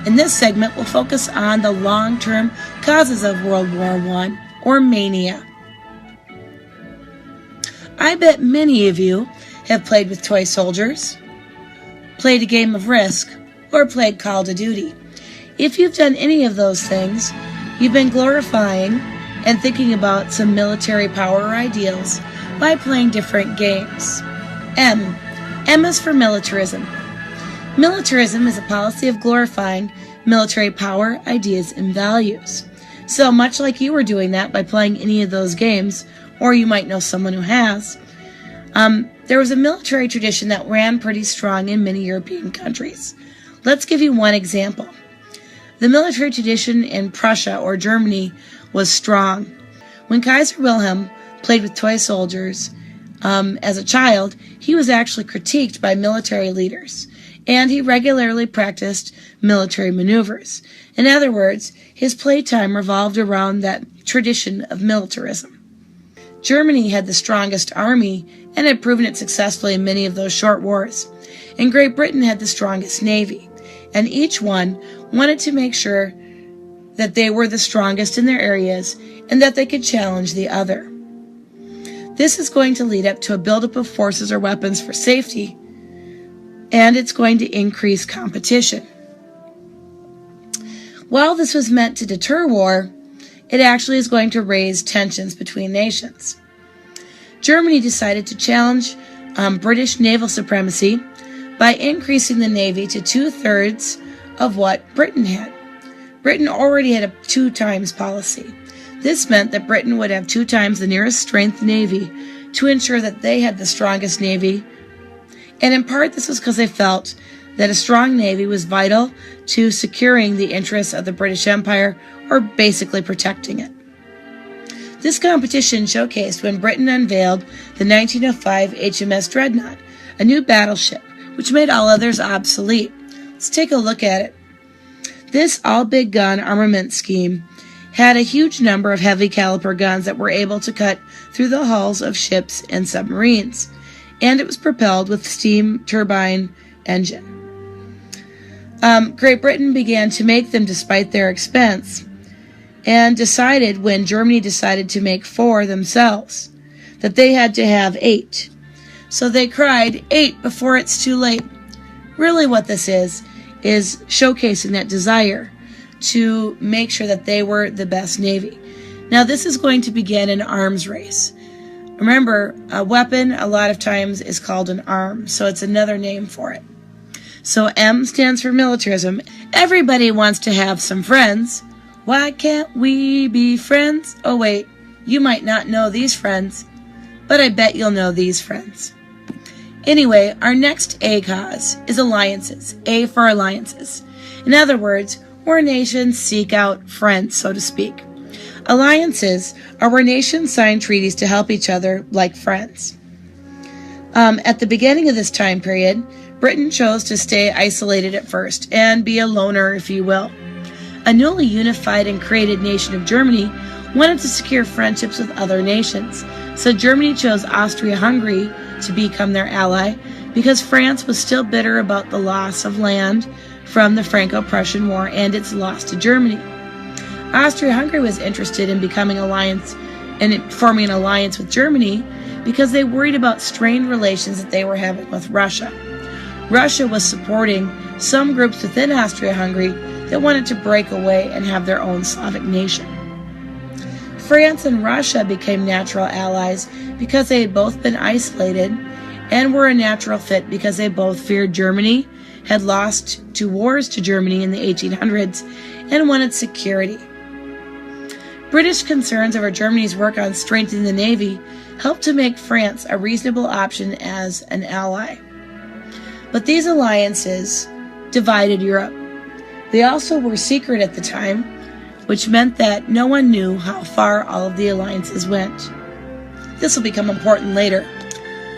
In this segment, we'll focus on the long-term causes of World War I, or mania. I bet many of you have played with toy soldiers, played a game of Risk, or played Call of Duty. If you've done any of those things, you've been glorifying and thinking about some military power or ideals by playing different games. M. M is for militarism. Militarism is a policy of glorifying military power, ideas, and values. So much like you were doing that by playing any of those games, or you might know someone who has, there was a military tradition that ran pretty strong in many European countries. Let's give you one example. The military tradition in Prussia or Germany was strong. When Kaiser Wilhelm played with toy soldiers as a child, he was actually critiqued by military leaders, and he regularly practiced military maneuvers. In other words, his playtime revolved around that tradition of militarism. Germany had the strongest army and had proven it successfully in many of those short wars, and Great Britain had the strongest navy, and each one wanted to make sure that they were the strongest in their areas and that they could challenge the other. This is going to lead up to a buildup of forces or weapons for safety, and it's going to increase competition. While this was meant to deter war, it actually is going to raise tensions between nations. Germany decided to challenge British naval supremacy by increasing the navy to 2/3 of what Britain had. Britain already had a 2 times policy. This meant that Britain would have 2 times the nearest strength navy to ensure that they had the strongest navy. And in part, this was because they felt that a strong navy was vital to securing the interests of the British Empire, or basically protecting it. This competition showcased when Britain unveiled the 1905 HMS Dreadnought, a new battleship, which made all others obsolete. Let's take a look at it. This all-big gun armament scheme had a huge number of heavy caliber guns that were able to cut through the hulls of ships and submarines, and it was propelled with steam turbine engine. Great Britain began to make them despite their expense, and decided when Germany decided to make 4 themselves that they had to have 8. So they cried 8 before it's too late. Really what this is showcasing that desire to make sure that they were the best navy. Now this is going to begin an arms race. Remember, a weapon a lot of times is called an arm, so it's another name for it. So M stands for militarism. Everybody wants to have some friends. Why can't we be friends? Oh wait, you might not know these friends, but I bet you'll know these friends. Anyway, our next A cause is alliances. A for alliances. In other words, where nations seek out friends, so to speak. Alliances are where nations sign treaties to help each other like friends. At the beginning of this time period, Britain chose to stay isolated at first and be a loner, if you will. A newly unified and created nation of Germany wanted to secure friendships with other nations, so Germany chose Austria-Hungary to become their ally because France was still bitter about the loss of land from the Franco-Prussian War and its loss to Germany. Austria-Hungary was interested in forming an alliance with Germany because they worried about strained relations that they were having with Russia. Russia was supporting some groups within Austria-Hungary that wanted to break away and have their own Slavic nation. France and Russia became natural allies because they had both been isolated and were a natural fit because they both feared Germany, had lost 2 wars to Germany in the 1800s, and wanted security. British concerns over Germany's work on strengthening the Navy helped to make France a reasonable option as an ally. But these alliances divided Europe. They also were secret at the time, which meant that no one knew how far all of the alliances went. This will become important later.